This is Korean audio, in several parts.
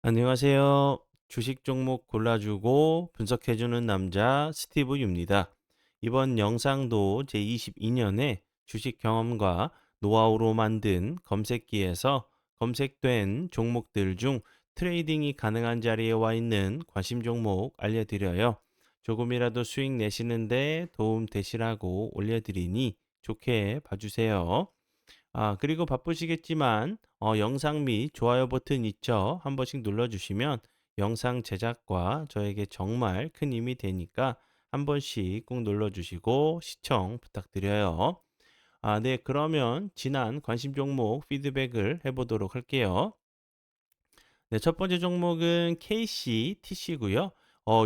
안녕하세요. 주식 종목 골라주고 분석해주는 남자 스티브 유입니다. 이번 영상도 제22년에 주식 경험과 노하우로 만든 검색기에서 검색된 종목들 중 트레이딩이 가능한 자리에 와 있는 관심 종목 알려드려요. 조금이라도 수익 내시는데 도움 되시라고 올려드리니 좋게 봐주세요. 그리고 바쁘시겠지만 영상 및 좋아요 버튼 있죠? 한 번씩 눌러주시면 영상 제작과 저에게 정말 큰 힘이 되니까 한 번씩 꼭 눌러주시고 시청 부탁드려요. 네, 그러면 지난 관심 종목 피드백을 해보도록 할게요. 네, 첫 번째 종목은 KCTC고요.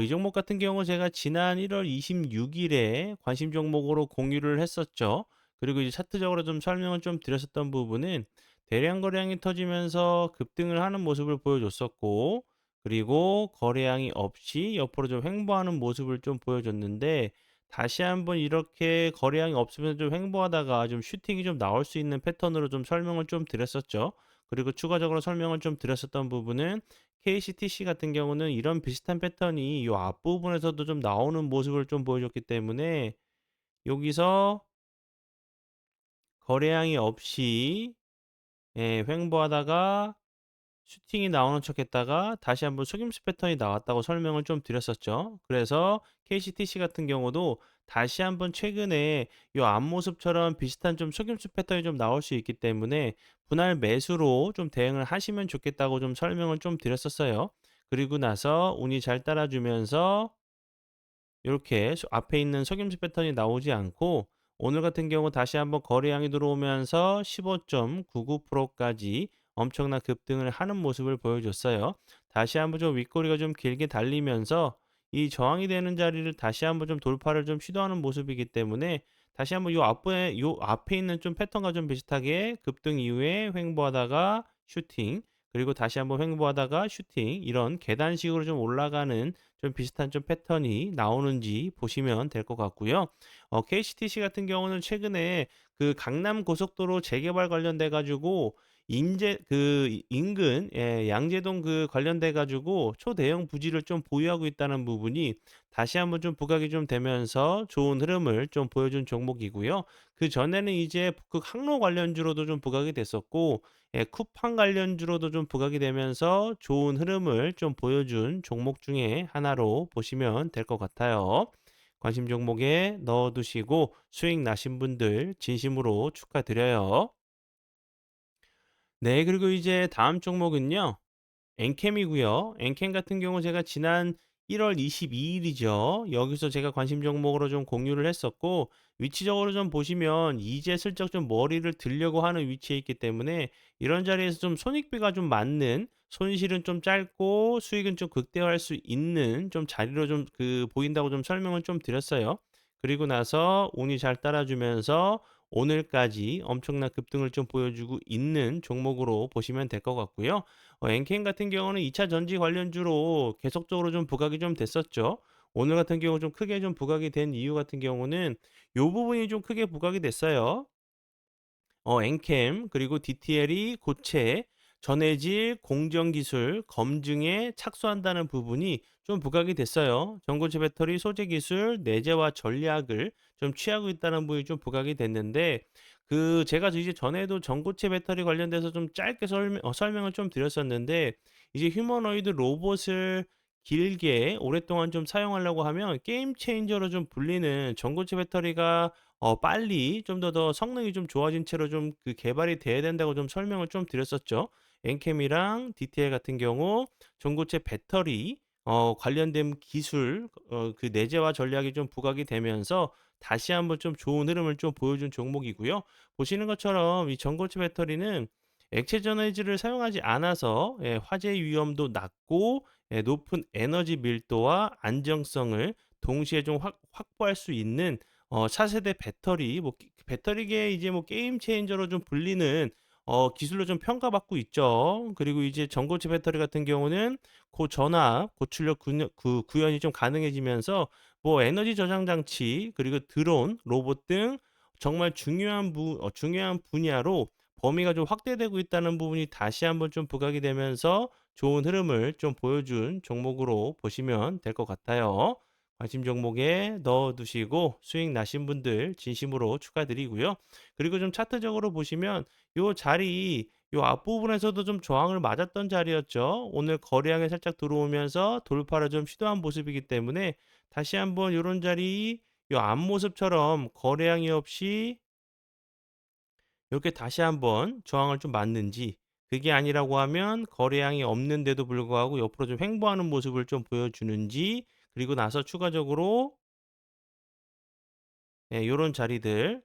이 종목 같은 경우 제가 지난 1월 26일에 관심 종목으로 공유를 했었죠. 그리고 이제 차트적으로 좀 설명을 좀 드렸었던 부분은 대량 거래량이 터지면서 급등을 하는 모습을 보여줬었고, 그리고 거래량이 없이 옆으로 좀 횡보하는 모습을 좀 보여줬는데, 다시 한번 이렇게 거래량이 없으면서 좀 횡보하다가 좀 슈팅이 좀 나올 수 있는 패턴으로 좀 설명을 좀 드렸었죠. 그리고 추가적으로 설명을 좀 드렸었던 부분은 KCTC 같은 경우는 이런 비슷한 패턴이 이 앞부분에서도 좀 나오는 모습을 좀 보여줬기 때문에 여기서 거래량이 없이 횡보하다가 슈팅이 나오는 척 했다가 다시 한번 속임수 패턴이 나왔다고 설명을 좀 드렸었죠. 그래서 KCTC 같은 경우도 다시 한번 최근에 이 앞모습처럼 비슷한 좀 속임수 패턴이 좀 나올 수 있기 때문에 분할 매수로 좀 대응을 하시면 좋겠다고 좀 설명을 좀 드렸었어요. 그리고 나서 운이 잘 따라주면서 이렇게 앞에 있는 속임수 패턴이 나오지 않고 오늘 같은 경우 다시 한번 거래량이 들어오면서 15.99%까지 엄청난 급등을 하는 모습을 보여줬어요. 다시 한번 좀 윗꼬리가 좀 길게 달리면서 이 저항이 되는 자리를 다시 한번 좀 돌파를 좀 시도하는 모습이기 때문에 다시 한번 요 앞에 있는 좀 패턴과 좀 비슷하게 급등 이후에 횡보하다가 슈팅, 그리고 다시 한번 횡보하다가 슈팅, 이런 계단식으로 좀 올라가는 좀 비슷한 좀 패턴이 나오는지 보시면 될 것 같고요. KCTC 같은 경우는 최근에 그 강남 고속도로 재개발 관련돼 가지고 인근 양재동 그 관련돼 가지고 초대형 부지를 좀 보유하고 있다는 부분이 다시 한번 좀 부각이 좀 되면서 좋은 흐름을 좀 보여준 종목이고요. 그전에는 이제 그 항로 관련주로도 좀 부각이 됐었고, 쿠팡 관련주로도 좀 부각이 되면서 좋은 흐름을 좀 보여준 종목 중에 하나로 보시면 될 것 같아요. 관심 종목에 넣어두시고 수익 나신 분들 진심으로 축하드려요. 네, 그리고 이제 다음 종목은요. 엔캠이고요. 엔캠 같은 경우 제가 지난 1월 22일이죠. 여기서 제가 관심 종목으로 좀 공유를 했었고, 위치적으로 좀 보시면 이제 슬쩍 좀 머리를 들려고 하는 위치에 있기 때문에 이런 자리에서 좀 손익비가 좀 맞는, 손실은 좀 짧고 수익은 좀 극대화할 수 있는 좀 자리로 좀 보인다고 좀 설명을 좀 드렸어요. 그리고 나서 운이 잘 따라주면서 오늘까지 엄청난 급등을 좀 보여주고 있는 종목으로 보시면 될 것 같고요. 엔캠 같은 경우는 2차 전지 관련주로 계속적으로 좀 부각이 좀 됐었죠. 오늘 같은 경우 좀 크게 좀 부각이 된 이유 같은 경우는 요 부분이 좀 크게 부각이 됐어요. 엔캠 그리고 DTL이 고체, 전해질 공정기술 검증에 착수한다는 부분이 좀 부각이 됐어요. 전고체 배터리 소재 기술 내재화 전략을 좀 취하고 있다는 부분이 좀 부각이 됐는데, 제가 이제 전에도 전고체 배터리 관련돼서 좀 짧게 설명을 좀 드렸었는데, 이제 휴머노이드 로봇을 길게 오랫동안 좀 사용하려고 하면 게임 체인저로 좀 불리는 전고체 배터리가 빨리 좀 더 성능이 좀 좋아진 채로 좀 개발이 돼야 된다고 좀 설명을 좀 드렸었죠. 엔캠이랑 DTL 같은 경우 전고체 배터리 관련된 기술 내재화 전략이 좀 부각이 되면서 다시 한번 좀 좋은 흐름을 좀 보여준 종목이고요. 보시는 것처럼 이 전고체 배터리는 액체 전해질을 사용하지 않아서 화재 위험도 낮고 높은 에너지 밀도와 안정성을 동시에 좀 확보할 수 있는 차세대 배터리, 배터리계 이제 뭐 게임 체인저로 좀 불리는 기술로 좀 평가받고 있죠. 그리고 이제 전고체 배터리 같은 경우는 고전압, 고출력 구현이 좀 가능해지면서 뭐 에너지 저장 장치, 그리고 드론, 로봇 등 정말 중요한 분야로 범위가 좀 확대되고 있다는 부분이 다시 한번 좀 부각이 되면서 좋은 흐름을 좀 보여준 종목으로 보시면 될 것 같아요. 관심 종목에 넣어 두시고 수익 나신 분들 진심으로 축하드리고요. 그리고 좀 차트적으로 보시면 요 자리 요 앞부분에서도 좀 저항을 맞았던 자리였죠. 오늘 거래량이 살짝 들어오면서 돌파를 좀 시도한 모습이기 때문에 다시 한번 요런 자리 요 앞모습처럼 거래량이 없이 이렇게 다시 한번 저항을 좀 맞는지, 그게 아니라고 하면 거래량이 없는데도 불구하고 옆으로 좀 횡보하는 모습을 좀 보여주는지, 그리고 나서 추가적으로 예 요런 자리들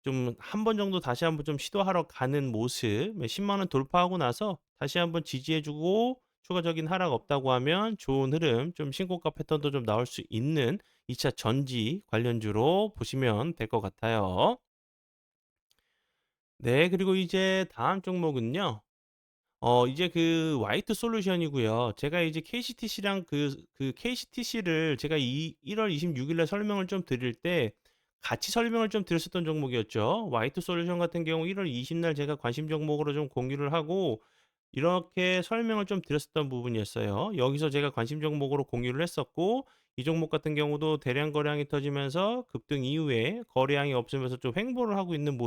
좀 한 번 정도 다시 한번 좀 시도하러 가는 모습, 예 10만 원 돌파하고 나서 다시 한번 지지해 주고 추가적인 하락 없다고 하면 좋은 흐름, 좀 신고가 패턴도 좀 나올 수 있는 2차 전지 관련주로 보시면 될 것 같아요. 네. 그리고 이제 다음 종목은요. 이제 그 화이트 솔루션이고요. 제가 이제 KCTC랑 KCTC를 제가 이 1월 26일날 설명을 좀 드릴 때 같이 설명을 좀 드렸었던 종목이었죠. 화이트 솔루션 같은 경우 1월 20날 제가 관심 종목으로 좀 공유를 하고 이렇게 설명을 좀 드렸었던 부분이었어요. 여기서 제가 관심 종목으로 공유를 했었고 이 종목 같은 경우도 대량 거래량이 터지면서 급등 이후에 거래량이 없으면서 좀 횡보를 하고 있는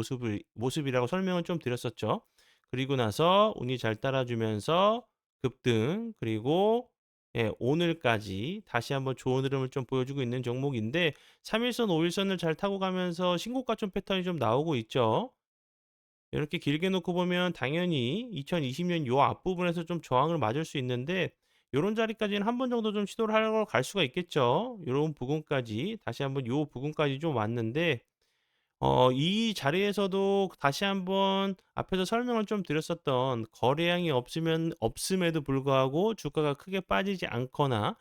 모습이라고 설명을 좀 드렸었죠. 그리고 나서 운이 잘 따라주면서 급등, 그리고 예 오늘까지 다시 한번 좋은 흐름을 좀 보여주고 있는 종목인데 3 일선, 5 일선을 잘 타고 가면서 신고가 좀 패턴이 좀 나오고 있죠. 이렇게 길게 놓고 보면 당연히 2020년 요 앞부분에서 좀 저항을 맞을 수 있는데 요런 자리까지는 한 번 정도 좀 시도를 하러 갈 수가 있겠죠. 요런 부분까지 다시 한번 요 부분까지 좀 왔는데 이 자리에서도 다시 한번 앞에서 설명을 좀 드렸었던 거래량이 없음에도 불구하고 주가가 크게 빠지지 않거나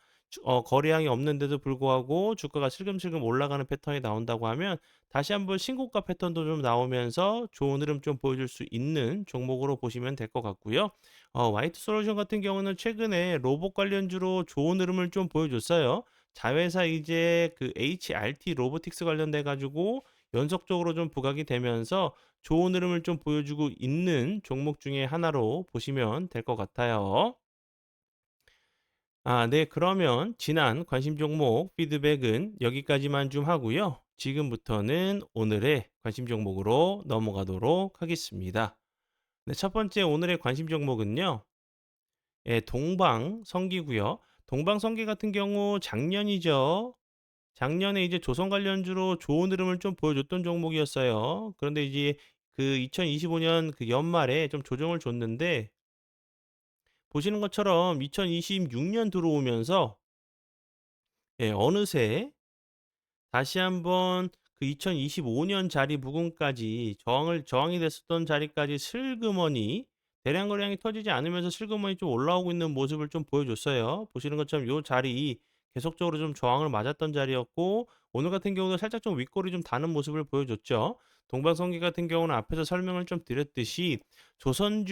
거래량이 없는데도 불구하고 주가가 슬금슬금 올라가는 패턴이 나온다고 하면 다시 한번 신고가 패턴도 좀 나오면서 좋은 흐름 좀 보여줄 수 있는 종목으로 보시면 될 것 같고요. 화이트 솔루션 같은 경우는 최근에 로봇 관련주로 좋은 흐름을 좀 보여줬어요. 자회사 이제 그 HRT 로보틱스 관련돼 가지고 연속적으로 좀 부각이 되면서 좋은 흐름을 좀 보여주고 있는 종목 중에 하나로 보시면 될 것 같아요. 네. 그러면 지난 관심 종목 피드백은 여기까지만 좀 하고요. 지금부터는 오늘의 관심 종목으로 넘어가도록 하겠습니다. 네. 첫 번째 오늘의 관심 종목은요. 예, 동방성기고요. 동방성기 같은 경우 작년이죠. 작년에 이제 조선 관련주로 좋은 흐름을 좀 보여줬던 종목이었어요. 그런데 이제 그 2025년 그 연말에 좀 조정을 줬는데 보시는 것처럼 2026년 들어오면서 예, 어느새 다시 한번 그 2025년 자리 부근까지 저항이 됐었던 자리까지 슬그머니 대량 거래량이 터지지 않으면서 슬그머니 좀 올라오고 있는 모습을 좀 보여줬어요. 보시는 것처럼 요 자리 계속적으로 좀 저항을 맞았던 자리였고 오늘 같은 경우도 살짝 좀 윗골이 좀 다는 모습을 보여줬죠. 동방성기 같은 경우는 앞에서 설명을 좀 드렸듯이 조선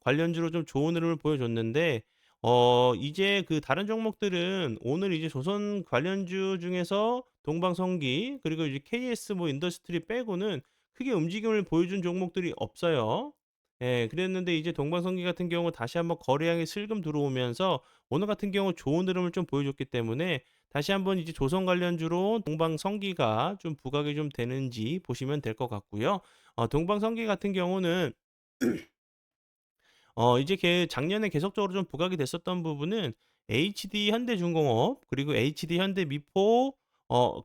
관련주로 좀 좋은 흐름을 보여줬는데 이제 그 다른 종목들은 오늘 이제 조선 관련주 중에서 동방성기 그리고 이제 KS 뭐 인더스트리 빼고는 크게 움직임을 보여준 종목들이 없어요. 예, 그랬는데 이제 동방성기 같은 경우 다시 한번 거래량이 슬금 들어오면서 오늘 같은 경우 좋은 흐름을 좀 보여줬기 때문에 다시 한번 이제 조선 관련주로 동방성기가 좀 부각이 좀 되는지 보시면 될 것 같고요. 동방성기 같은 경우는 이제 작년에 계속적으로 좀 부각이 됐었던 부분은 HD 현대중공업 그리고 HD 현대미포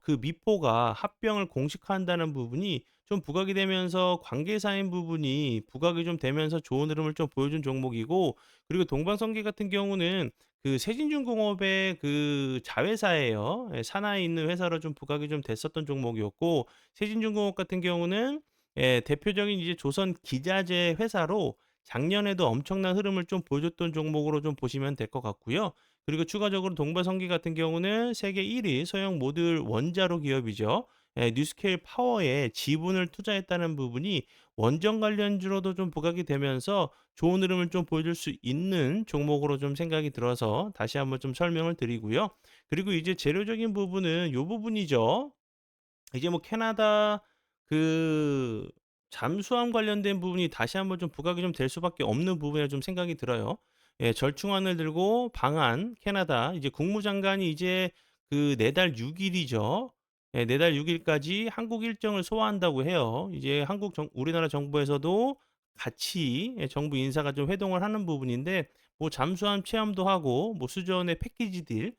그 미포가 합병을 공식화한다는 부분이 좀 부각이 되면서 관계사인 부분이 부각이 좀 되면서 좋은 흐름을 좀 보여준 종목이고 그리고 동방성기 같은 경우는 그 세진중공업의 그 자회사예요. 예, 산하에 있는 회사로 좀 부각이 좀 됐었던 종목이었고 세진중공업 같은 경우는 예, 대표적인 이제 조선 기자재 회사로 작년에도 엄청난 흐름을 좀 보여줬던 종목으로 좀 보시면 될 것 같고요. 그리고 추가적으로 동바성기 같은 경우는 세계 1위 소형 모듈 원자로 기업이죠. 예, 뉴스케일 파워에 지분을 투자했다는 부분이 원전 관련주로도 좀 부각이 되면서 좋은 흐름을 좀 보여줄 수 있는 종목으로 좀 생각이 들어서 다시 한번 좀 설명을 드리고요. 그리고 이제 재료적인 부분은 요 부분이죠. 이제 뭐 캐나다 그 잠수함 관련된 부분이 다시 한번 좀 부각이 좀 될 수밖에 없는 부분이라 좀 생각이 들어요. 예, 절충안을 들고 방한 캐나다 이제 국무장관이 이제 그 내달 6 일이죠. 예, 내달 6 일까지 한국 일정을 소화한다고 해요. 이제 한국 정 우리나라 정부에서도 같이 예, 정부 인사가 좀 회동을 하는 부분인데 뭐 잠수함 체험도 하고 뭐 수전의 패키지 딜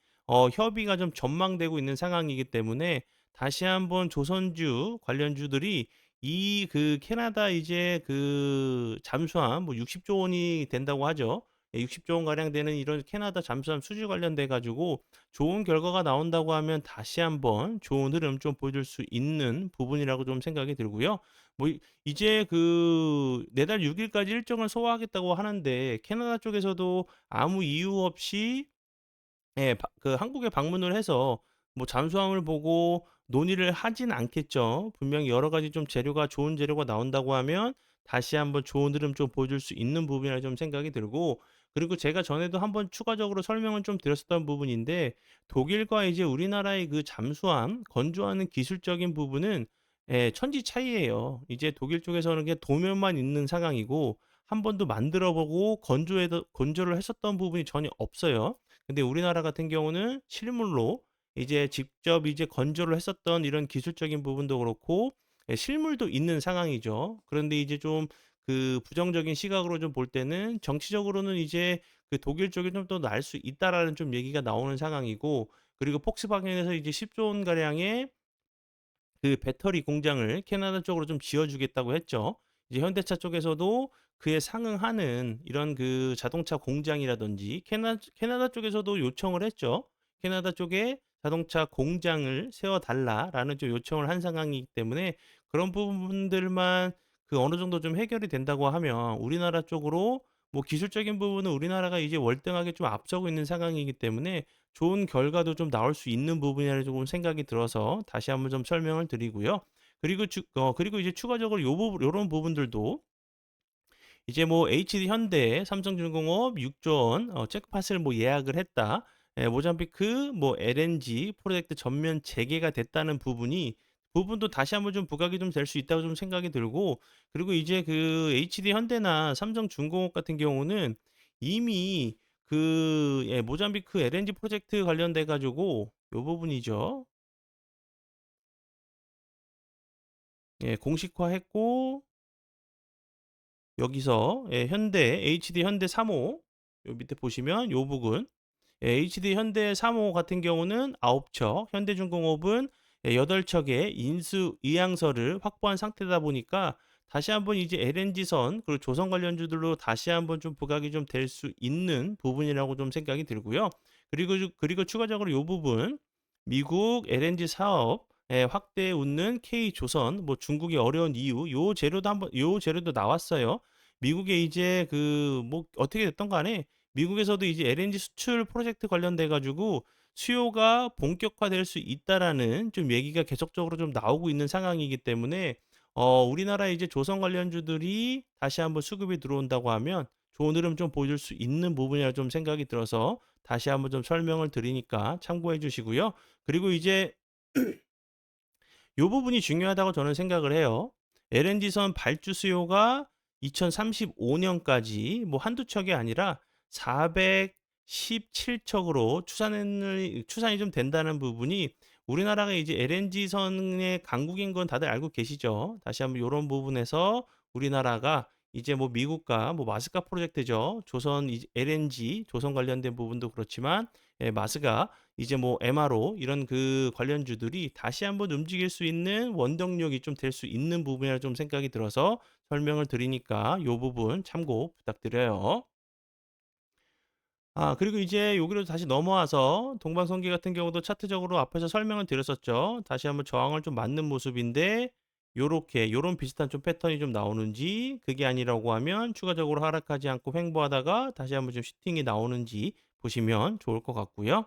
협의가 좀 전망되고 있는 상황이기 때문에 다시 한번 조선주 관련주들이 이 그 캐나다 이제 그 잠수함 뭐 60조 원이 된다고 하죠. 예, 60조 원 가량 되는 이런 캐나다 잠수함 수주 관련돼 가지고 좋은 결과가 나온다고 하면 다시 한번 좋은 흐름 좀 보여줄 수 있는 부분이라고 좀 생각이 들고요. 뭐 이제 그 내달 6 일까지 일정을 소화하겠다고 하는데 캐나다 쪽에서도 아무 이유 없이 예. 그 한국에 방문을 해서 뭐 잠수함을 보고 논의를 하진 않겠죠. 분명히 여러 가지 좀 재료가 좋은 재료가 나온다고 하면 다시 한번 좋은 흐름 좀 보여줄 수 있는 부분이라 좀 생각이 들고 그리고 제가 전에도 한번 추가적으로 설명을 좀 드렸었던 부분인데 독일과 이제 우리나라의 그 잠수함 건조하는 기술적인 부분은 예 천지 차이예요. 이제 독일 쪽에서는 그냥 도면만 있는 상황이고 한 번도 만들어 보고 건조를 했었던 부분이 전혀 없어요. 근데 우리나라 같은 경우는 실물로 이제 직접 이제 건조를 했었던 이런 기술적인 부분도 그렇고 예 실물도 있는 상황이죠. 그런데 이제 좀 그 부정적인 시각으로 좀 볼 때는 정치적으로는 이제 그 독일 쪽이 좀 더 나을 수 있다라는 좀 얘기가 나오는 상황이고 그리고 폭스바겐에서 이제 10조 원 가량의 그 배터리 공장을 캐나다 쪽으로 좀 지어 주겠다고 했죠. 이제 현대차 쪽에서도 그에 상응하는 이런 그 자동차 공장이라든지 캐나다 쪽에서도 요청을 했죠. 캐나다 쪽에 자동차 공장을 세워 달라라는 좀 요청을 한 상황이기 때문에 그런 부분들만 그 어느 정도 좀 해결이 된다고 하면 우리나라 쪽으로 뭐 기술적인 부분은 우리나라가 이제 월등하게 좀 앞서고 있는 상황이기 때문에 좋은 결과도 좀 나올 수 있는 부분이라 조금 생각이 들어서 다시 한번 좀 설명을 드리고요. 그리고 이제 추가적으로 요런 부분들도 이제 뭐 HD 현대, 삼성중공업 6조 원 잭팟을 뭐 예약을 했다. 예, 모잠비크 뭐 LNG 프로젝트 전면 재개가 됐다는 부분도 다시 한번 좀 부각이 좀 될 수 있다고 좀 생각이 들고 그리고 이제 그 HD 현대나 삼성중공업 같은 경우는 이미 그 예, 모잠비크 LNG 프로젝트 관련돼 가지고 요 부분이죠. 예, 공식화했고 여기서 예, HD 현대 3호 요 밑에 보시면 요 부분 예, HD 현대 3호 같은 경우는 9척, 현대중공업은 예, 8척의 인수 의향서를 확보한 상태다 보니까 다시 한번 이제 LNG선 그리고 조선 관련주들로 다시 한번 좀 부각이 좀 될 수 있는 부분이라고 좀 생각이 들고요. 그리고 추가적으로 요 부분 미국 LNG 사업 확대에 웃는 K조선 뭐 중국이 어려운 이유 요 재료도 나왔어요. 미국에 이제 그 뭐 어떻게 됐든 간에 미국에서도 이제 LNG 수출 프로젝트 관련돼 가지고 수요가 본격화될 수 있다라는 좀 얘기가 계속적으로 좀 나오고 있는 상황이기 때문에 우리나라 이제 조선 관련주들이 다시 한번 수급이 들어온다고 하면 좋은 흐름 좀 보여줄 수 있는 부분이라 좀 생각이 들어서 다시 한번 좀 설명을 드리니까 참고해 주시고요. 그리고 이제 요 부분이 중요하다고 저는 생각을 해요. LNG선 발주 수요가 2035 년까지 뭐 한두 척이 아니라 417 척으로 추산이 좀 된다는 부분이 우리나라가 이제 LNG선의 강국인 건 다들 알고 계시죠. 다시 한번 요런 부분에서 우리나라가 이제 뭐 미국과 뭐 마스카 프로젝트죠. 조선 이제 LNG 조선 관련된 부분도 그렇지만 예 마스가 이제 뭐 MRO 이런 그 관련주들이 다시 한번 움직일 수 있는 원동력이 좀 될 수 있는 부분이라 좀 생각이 들어서 설명을 드리니까 요 부분 참고 부탁드려요. 그리고 이제 여기로 다시 넘어와서 동방선기 같은 경우도 차트적으로 앞에서 설명을 드렸었죠. 다시 한번 저항을 좀 맞는 모습인데 요런 비슷한 좀 패턴이 좀 나오는지 그게 아니라고 하면 추가적으로 하락하지 않고 횡보하다가 다시 한번 좀 슈팅이 나오는지 보시면 좋을 것 같고요.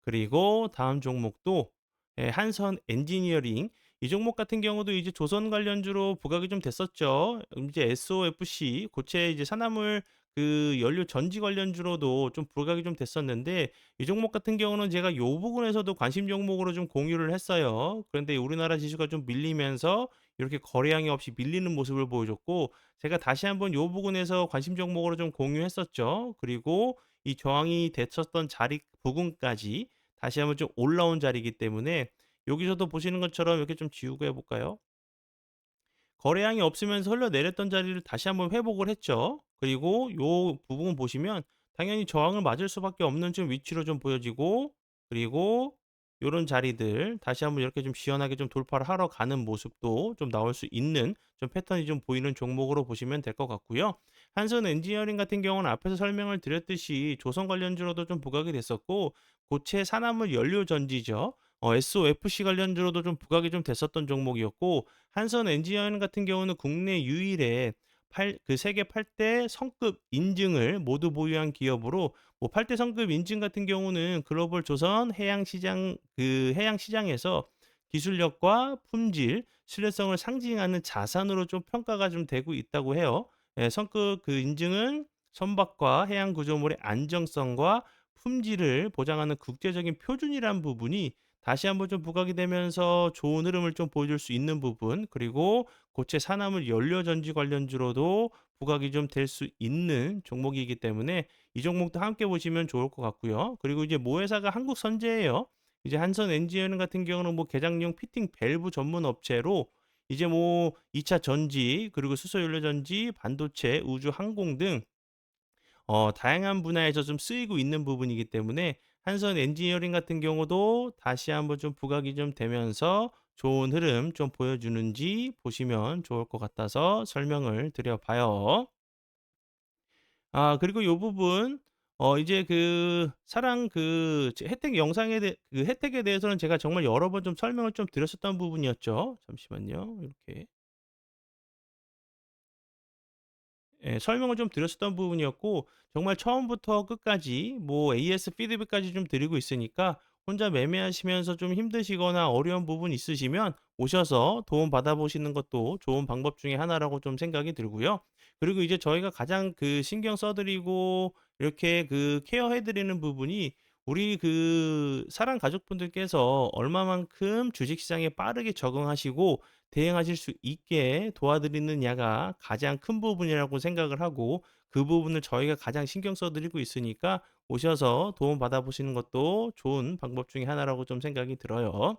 그리고 다음 종목도 예 한선 엔지니어링 이 종목 같은 경우도 이제 조선 관련주로 부각이 좀 됐었죠. 이제 SOFC 고체 이제 산화물 그 연료 전지 관련주로도 좀 부각이 좀 됐었는데 이 종목 같은 경우는 제가 요 부분에서도 관심 종목으로 좀 공유를 했어요. 그런데 우리나라 지수가 좀 밀리면서 이렇게 거래량이 없이 밀리는 모습을 보여줬고 제가 다시 한번 요 부분에서 관심 종목으로 좀 공유했었죠. 그리고 이 저항이 됐었던 자리 부근까지 다시 한번 좀 올라온 자리이기 때문에 여기서도 보시는 것처럼 이렇게 좀 지우고 해 볼까요? 거래량이 없으면서 흘러내렸던 자리를 다시 한번 회복을 했죠. 그리고 요 부분 보시면 당연히 저항을 맞을 수밖에 없는 좀 위치로 좀 보여지고 그리고 요런 자리들 다시 한번 이렇게 좀 시원하게 좀 돌파를 하러 가는 모습도 좀 나올 수 있는 좀 패턴이 좀 보이는 종목으로 보시면 될 것 같고요. 한선 엔지니어링 같은 경우는 앞에서 설명을 드렸듯이 조선 관련주로도 좀 부각이 됐었고 고체 산화물 연료 전지죠. SOFC 관련주로도 좀 부각이 좀 됐었던 종목이었고 한선 엔지니어링 같은 경우는 국내 유일의 세계 8대 성급 인증을 모두 보유한 기업으로 뭐 8대 성급 인증 같은 경우는 글로벌 조선 해양 시장에서 기술력과 품질, 신뢰성을 상징하는 자산으로 좀 평가가 좀 되고 있다고 해요. 예, 성급 그 인증은 선박과 해양 구조물의 안정성과 품질을 보장하는 국제적인 표준이란 부분이 다시 한번 좀 부각이 되면서 좋은 흐름을 좀 보여줄 수 있는 부분 그리고 고체 산화물 연료 전지 관련주로도 부각이 좀 될 수 있는 종목이기 때문에 이 종목도 함께 보시면 좋을 것 같고요. 그리고 이제 모회사가 한국 선제예요. 이제 한선 엔지니어링 같은 경우는 뭐 개장용 피팅 밸브 전문 업체로 이제 뭐 2차 전지 그리고 수소 연료 전지, 반도체, 우주 항공 등 다양한 분야에서 좀 쓰이고 있는 부분이기 때문에 한선 엔지니어링 같은 경우도 다시 한번 좀 부각이 좀 되면서 좋은 흐름 좀 보여주는지 보시면 좋을 것 같아서 설명을 드려 봐요. 그리고 요 부분 이제 그 사랑 혜택 영상에 그 혜택에 대해서는 제가 정말 여러 번 좀 설명을 좀 드렸었던 부분이었죠. 잠시만요. 이렇게. 예, 설명을 좀 드렸었던 부분이었고 정말 처음부터 끝까지 뭐 AS 피드백까지 좀 드리고 있으니까 혼자 매매하시면서 좀 힘드시거나 어려운 부분 있으시면 오셔서 도움 받아보시는 것도 좋은 방법 중에 하나라고 좀 생각이 들고요. 그리고 이제 저희가 가장 그 신경 써드리고 이렇게 그 케어해드리는 부분이 우리 그 사랑 가족분들께서 얼마만큼 주식시장에 빠르게 적응하시고 대응하실 수 있게 도와드리느냐가 가장 큰 부분이라고 생각을 하고 그 부분을 저희가 가장 신경 써 드리고 있으니까 오셔서 도움 받아보시는 것도 좋은 방법 중에 하나라고 좀 생각이 들어요.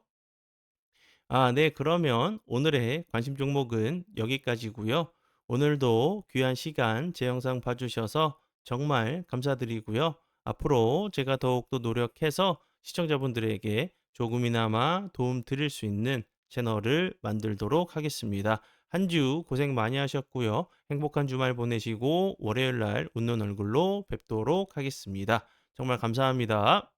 네. 그러면 오늘의 관심 종목은 여기까지고요. 오늘도 귀한 시간 제 영상 봐주셔서 정말 감사드리고요. 앞으로 제가 더욱더 노력해서 시청자분들에게 조금이나마 도움 드릴 수 있는 채널을 만들도록 하겠습니다. 한 주 고생 많이 하셨고요. 행복한 주말 보내시고 월요일 날 웃는 얼굴로 뵙도록 하겠습니다. 정말 감사합니다.